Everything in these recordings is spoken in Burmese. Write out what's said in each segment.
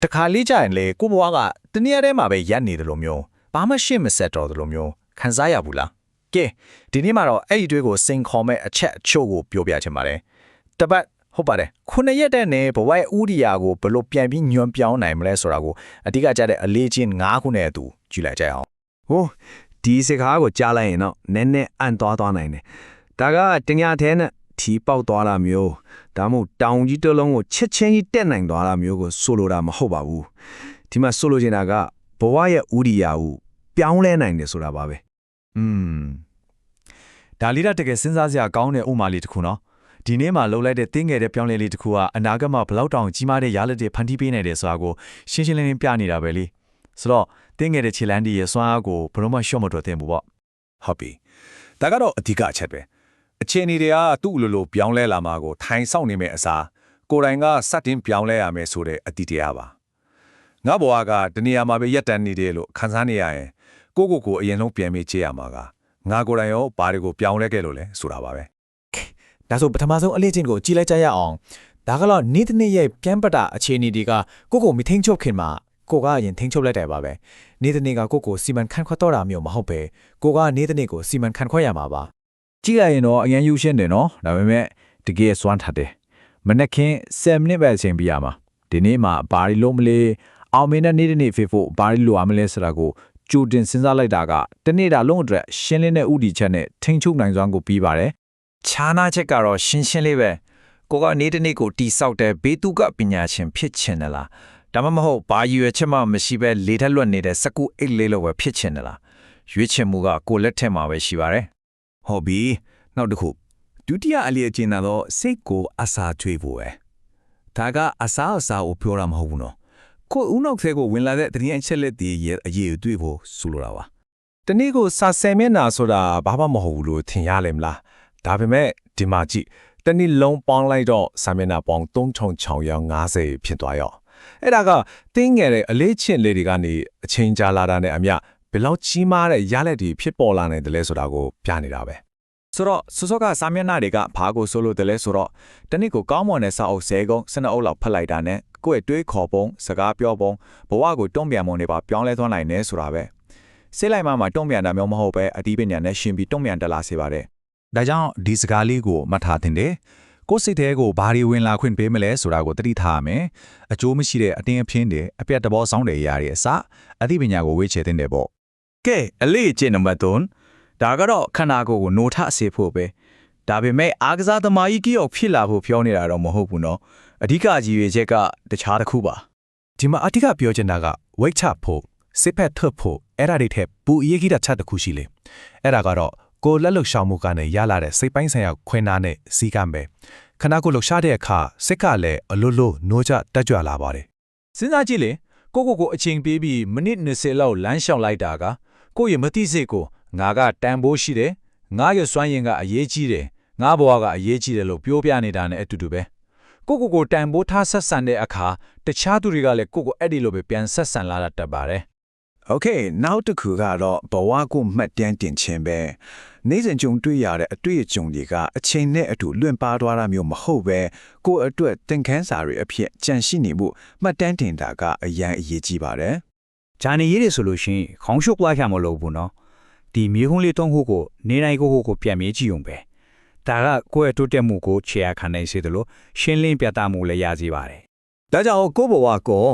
တခါလေးကြရင်လေကိုဘွားကတနည်းထဲမှာပဲရက်နေတယ်လို့မျိုးဘာမှရှေ့မဆက်တော့တယ်လို့မျိုးခံစားရဘူးလားကဲဒီနေ့မှာတော့အဲ့ဒီတွေးကိုစိန်ခေါ်မဲ့အချက်အချို့ကိုပြောပြချင်ပါတယ်တပတ်ဟုတ်ပါတယ်ခုနှစ်ရက်တဲ့နဲ့ဘဝရဲ့ဥဒီယာကိုဘယ်လိုပြန်ပြီးညွန်ပြောင်းနိုင်မလဲဆိုတာကိုအဓိကကြတဲ့အလေးချင်း၅ခုနဲ့အတူကြည့်လိုက်ကြအောင် ဟိုဒီစကားကိုကြားလိုက်ရင်တော့နည်းနည်းအံ့သွားနိုင်တယ်ဒါကတညာထဲနဲ့ထီပေါက်သွားတာမျိုးဒါမှမဟုတ်တောင်ကြီးတစ်လုံးကိုချက်ချင်းကြီးတက်နိုင်သွားတာမျိုးကိုဆိုလိုတာမဟုတ်ပါဘူးဒီမှာဆိုလိုချင်တာကဘဝရဲ့ဥဒီယာကိုပြောင်းလဲနိုင်တယ်ဆိုတာပါပဲဒါလေးတကယ်စဉ်းစားစရာကောင်းတဲ့ဥမာလေးတစ်ခုနော်ဒီနေ့မှာလှုပ်လိုက်တဲ့တင်းငယ်တဲ့ပြောင်းလဲလေးတစ်ခုကအနာဂတ်မှာဘလောက်တောင်ကြီးမားတဲ့ရလဒ်တွေဖန်တီးပေးနိုင်တယ်ဆိုတာကိုရှင်းရှင်းလင်းလင်းပြနေတာပဲလေဆိုတော့တင်းငယ်တဲ့ခြေလမ်းဒီရဲ့စွမ်းအားကိုဘယ်တော့မှရှော့မတော်သင့်ဘူးပေါ့ဟုတ်ပြီဒါကတော့အဓိကအချက်ပဲအခြေအနေတွေကသူ့လိုပြောင်းလဲလာမှာကိုထိုင်ဆောင်နေမဲ့အစားကိုယ်တိုင်ကစတင်ပြောင်းလဲရမယ်ဆိုတဲ့အတိတရားပါငါဘဝကတနေရာမှာပဲရက်တန်းနေတယ်လို့ခံစားနေရရင်ကိုအရင်ဆုံးပြန်ပြီးကြည့်ရမှာကငါကိုယ်တိုင်ရောဘာတွေကိုပြောင်းလဲခဲ့လို့လဲဆိုတာပါပဲဒါဆိုပထမဆုံးအလေးချင်းကိုကြည့်လိုက်ကြရအောင်ဒါကတော့နေ့တစ်နေ့ရဲ့ပြန်ပတာအခြေအနေတွေကကိုမထိန်ချုပ်ခင်မှာကိုကအရင်ထိန်ချုပ်လိုက်တယ်ပါပဲနေ့တစ်နေ့ကကိုစီမံခန့်ခွဲတော့တာမျိုးမဟုတ်ပဲကိုကနေ့တစ်နေ့ကိုစီမံခန့်ခွဲရမှာပါကြည့်လိုက်ရင်တော့အရင်ယူရှင်းတယ်နော်ဒါပေမဲ့တကယ်စွမ်းထတယ်မနေ့က7မိနစ်ပဲအချိန်ပြရမှာဒီနေ့မှာဘာလို့လုံးမလဲအောင်မင်းနဲ့နေ့တစ်နေ့ဖေဖို့ဘာလို့လိုရမလဲဆိုတာကိုကြိုတင်စဉ်းစားလိုက်တာကတနေ့တာလုံးအတွက်ရှင်းလင်းတဲ့ဥတီချက်နဲ့ထိန်ချုပ်နိုင်စွမ်းကိုပြီးပါတယ်ခြားနာချက်ကတော့ရှင်းလေးပဲကိုကနေ့တစ်နေ့ကိုတီဆောက်တဲ့ဘေးသူကပညာရှင်ဖြစ်ချင်တယ်လားဒါမှမဟုတ်ဘာရွေချက်မှမရှိပဲလေထက်လွတ်နေတဲ့စကူအိတ်လေးလိုပဲဖြစ်ချင်တယ်လားရွေးချယ်မှုကကိုလက်ထက်မှာပဲရှိပါတယ်ဟုတ်ပြီနောက်တစ်ခုဒုတိယအလေးအကျဉ်းတော့စိတ်ကိုအစာကျွေးဖို့ပဲဒါကအစာကိုပြောတာမဟုတ်ဘူးနော်ကိုဦးနောက်ထဲကိုဝင်လာတဲ့တတိယအချက်လက်တွေရဲ့အရေးအတွေ့ဖို့ဆိုလိုတာပါတနေ့ကိုစာဆယ်မျက်နှာဆိုတာဘာမှမဟုတ်ဘူးလို့ထင်ရလိမ့်မလားဒါပေမဲ့ဒီမှာကြည့်တနေ့လုံးပေါင်းလိုက်တော့စာမျက်နှာပေါင်း3650ဖြစ်သွားရောအဲ့ဒါကတင်းငယ်တဲ့အလေးချင်းလေးတွေကနေအချိန်ကြာလာတာနဲ့အမျှဘယ်လောက်ကြီးမားတဲ့ရလက်တွေဖြစ်ပေါ်လာနိုင်တယ်လဲဆိုတာကိုပြနေတာပဲဆိုတော့စောကစာမျက်နှာတွေကဘာကိုဆိုလို့တယ်လဲဆိုတော့တနေ့ကိုကောင်းမွန်တဲ့စာအုပ်10ကုန်း12အုပ်လောက်ဖတ်လိုက်တာနဲ့ကိုယ့်ရဲ့တွေးခေါ်ပုံစကားပြောပုံဘဝကိုတွန်းပြန်ပုံတွေပါပြောင်းလဲသွားနိုင်တယ်ဆိုတာပဲစိတ်လိုက်မှတွန်းပြန်တာမျိုးမဟုတ်ပဲအတိပညာနဲ့ရှင်ပြီးတွန်းပြန်တက်လာစေပါတယ်ဒါကြောင့်ဒီစကားလေးကိုမှတ်ထားသင့်တယ်ကိုယ်စိတ်ထဲကိုဘာတွေဝင်လာခွင့်ပေးမလဲဆိုတာကိုသတိထားရမယ်အကျိုးမရှိတဲ့အတင်းအဖျင်းတွေအပြတ်တဘောဆောင်းတွေရာတွေအစအသိပညာကိုဝေ့ချယ်သင့်တယ်ပေါ့ကဲအလေးကျင့်နံပါတ်3ဒါကတော့ခန္ဓာကိုယ်ကိုနိုးထစေဖို့ပဲဒါပေမဲ့အားကစားသမားကြီးကြီးဖြစ်လာဖို့ပြောနေတာတော့မဟုတ်ဘူးနော်အဓိကကြီးရွေချက်ကတခြားတစ်ခုပါဒီမှာအဓိကပြောချင်တာကဝိတ်ချဖို့စစ်ဖက်ထွက်ဖို့အဲ့ဒါတွေထက်ပူအရေးကြီးတဲ့ချက်တစ်ခုရှိလေအဲ့ဒါကတော့ကိုလက်လှုပ်ရှားမှုကနေရလာတဲ့စိတ်ပိုင်းဆိုင်ရာခွင့်နာနဲ့စီးကမ်းပဲခဏကိုလှုပ်ရှားတဲ့အခါစိတ်ကလည်းအလွတ်လို့နိုးကြတက်ကြွလာပါတယ်စဉ်းစားကြည့်လေကိုအချိန်ပေးပြီးမိနစ်20လောက်လမ်းလျှောက်လိုက်တာကကိုရဲ့မသိစိတ်ကိုငါကတန်ဖိုးရှိတယ်ငါရဲ့စွမ်းရည်ကအရေးကြီးတယ်ငါဘဝကအရေးကြီးတယ်လို့ပြောပြနေတာနဲ့အတူတူပဲကိုတန်ဖိုးထားဆက်ဆံတဲ့အခါတခြားသူတွေကလည်းကိုအဲ့ဒီလိုပဲပြန်ဆက်ဆံလာတတ်ပါတယ်Okay နောက်တစ်ခုကတော့ဘဝကိုမှတ်တမ်းတင်ခြင်းပဲနေ့စဉ်ကြုံတွေ့ရတဲ့အတွေ့အကြုံတွေကအချိန်နဲ့အတူလွင့်ပါသွားတာမျိုးမဟုတ်ပဲကိုယ့်အတွက်သင်ခန်းစာတွေအဖြစ်ကြံရှိနေမှုမှတ်တမ်းတင်တာကအရန်အရေးကြီးပါတယ်ဂျာနေရေးတွေဆိုလို့ရှိရင်ခေါင်းရှုပ်လိုက်ရမလို့ဘူးနော်ဒီမြေခုံးလေးတုံးဖို့ကိုနေနိုင်ကိုပြန်မြေးကြည့်ုံပဲဒါကကိုယ့်ရဲ့တိုးတက်မှုကိုခြေရခံနိုင်စေတယ်လို့ရှင်းလင်းပြသမှုလည်းရစေပါတယ်ဒါကြောင့်ကိုယ့်ဘဝကို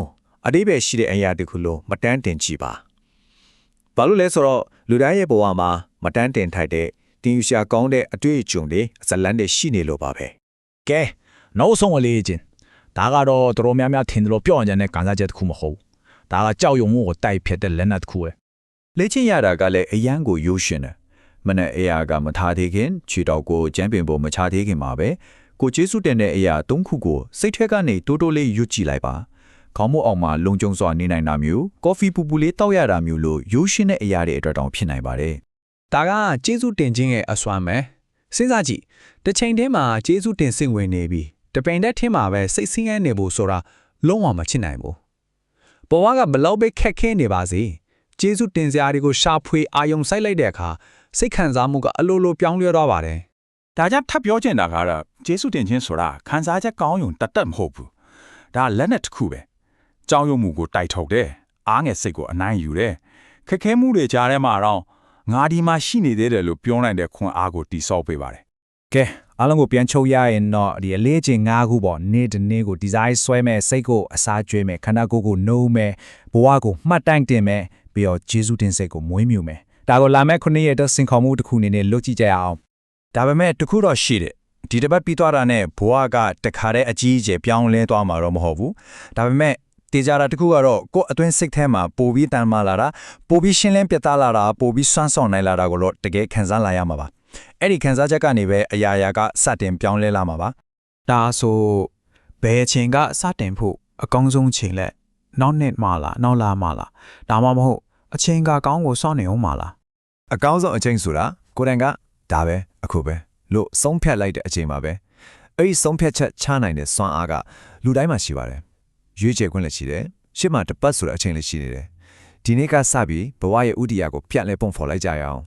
အတိပ္ပယ်ရှိတဲ့အရာတခုလို့မတန်းတင်ကြည့်ပါဘာလို့လဲဆိုတော့လူတိုင်းရဲ့ဘဝမှာမတန်းတင်ထိုက်တဲ့တင်ယူရှာကောင်းတဲ့အတွေ့အကြုံတွေဇလန်းတွေရှိနေလို့ပါပဲကဲနောက်ဆုံးအလေးချင်းဒါကတော့တော်များများထင်တယ်လို့ပြောကြတဲ့ကန်စားချက်တစ်ခုမဟုတ်ဒါကကြောက်ရွံ့မှုကိုတိုက်ဖြတ်တဲ့လက်နက်တစ်ခုပဲလေ့ကျင့်ရတာကလည်းအရန်ကိုရိုးရှင်တယ်မနဲ့အရာကမထားသေးခင်ခြေတော်ကိုကျမ်းပင်ပေါ်မချသေးခင်မှာပဲကိုကျေးဇူးတင်တဲ့အရာ၃ခုကိုစိတ်ထဲကနေတိုးတိုးလေးရွတ်ကြည့်လိုက်ပါခေါင်းမို့အောင်မှာလုံခြုံစွာနေနိုင်တာမျိုးကော်ဖီပူပူလေးတောက်ရတာမျိုးလို့ရိုးရှင်းတဲ့အရာတွေအတွက်တောင်ဖြစ်နိုင်ပါတယ်ဒါကကျေးဇူးတင်ခြင်းရဲ့အစွမ်းပဲစဉ်းစားကြည့်တစ်ချိန်တည်းမှာကျေးဇူးတင်စိတ်ဝင်နေပြီးတပိန်တက်ထင်းမှာပဲစိတ်ဆင်းရဲနေဖို့ဆိုတာလုံးဝမချစ်နိုင်ဘူးဘဝကဘလောက်ပဲခက်ခဲနေပါစေကျေးဇူးတင်စရာတွေကိုရှာဖွေအာယုံစိုက်လိုက်တဲ့အခါစိတ်ခံစားမှုကအလိုလိုပြောင်းလဲသွားပါတယ်ဒါကြောင့်ထပ်ပြောချင်တာကတော့ကျေးဇူးတင်ခြင်းဆိုတာခံစားချက်ကောင်းယုံတတ်မဟုတ်ဘူးဒါလက်နဲ့တစ်ခုပဲ ကြောင်းရုံမှုကိုတိုက်ထုတ်တယ်အားငယ်စိတ်ကိုအနိုင်ယူတယ်ခက်ခဲမှုတွေကြားထဲမှာတော့ငါဒီမှာရှိနေသေးတယ်လို့ပြောနိုင်တဲ့ခွန်အားကိုတိဆောက်ပေးပါတယ် ကဲအားလုံးကိုပြန်ချုပ်ရရင်တော့ဒီအလေးချိန်၅ခုပေါ့နေ့တစ်နေ့ကိုဒီဇိုင်းဆွဲမဲ့စိတ်ကိုအစားကျွေးမဲ့ခန္ဓာကိုယ်ကိုနှုံးမဲ့ဘဝကိုမှတ်တိုင်တင်မဲ့ပြီးတော့ဂျေဇုတင်စိတ်ကိုမွေးမြူမဲ့ဒါကိုလာမဲ့ခုနှစ်ရက်တော့စင်ခေါ်မှုတစ်ခုအနေနဲ့လုပ်ကြည့်ကြရအောင် ဒါပေမဲ့တခုတော့ရှိတယ်ဒီတစ်ပတ်ပြီးသွားတာနဲ့ဘဝကတခါတည်းအကြီးအကျယ်ပြောင်းလဲသွားမှာတော့မဟုတ်ဘူးဒါပေမဲ့တေချာတာတခုကတော့ကိုယ်အတွင်းစိတ်ထဲမှာပိုပြီးတန်မာလာတာပိုပြီးရှင်းလင်းပြသလာတာပိုပြီးစွမ်းဆောင်နိုင်လာတာကိုတော့တကယ်ခံစားလာရမှာပါအဲ့ဒီခံစားချက်ကနေပဲအရာရာကစတင်ပြောင်းလဲလာမှာပါ ဒါဆိုဘယ်အချိန်ကစတင်ဖို့အကောင်းဆုံးချိန်လက်နောက်နှစ်မှလားနောက်လာမှလားဒါမှမဟုတ်အချိန်ကကောင်းကိုစောင့်နေအောင်မှလား အကောင်းဆုံးအချိန်ဆိုတာကိုယ်တိုင်ကဒါပဲအခုပဲလို့ဆုံးဖြတ်လိုက်တဲ့အချိန်ပါပဲအဲ့ဒီဆုံးဖြတ်ချက်ချနိုင်တဲ့စွမ်းအားကလူတိုင်းမှာရှိပါတယ်ရွေးချယ်ခွင့်လည်းရှိတယ်ရှစ်မှာတစ်ပတ်ဆိုတဲ့အချိန်လည်းရှိနေတယ်ဒီနေ့ကစပြီးဘဝရဲ့ဥတီယာကိုပြတ်လဲပုံဖော်လိုက်ကြရအောင်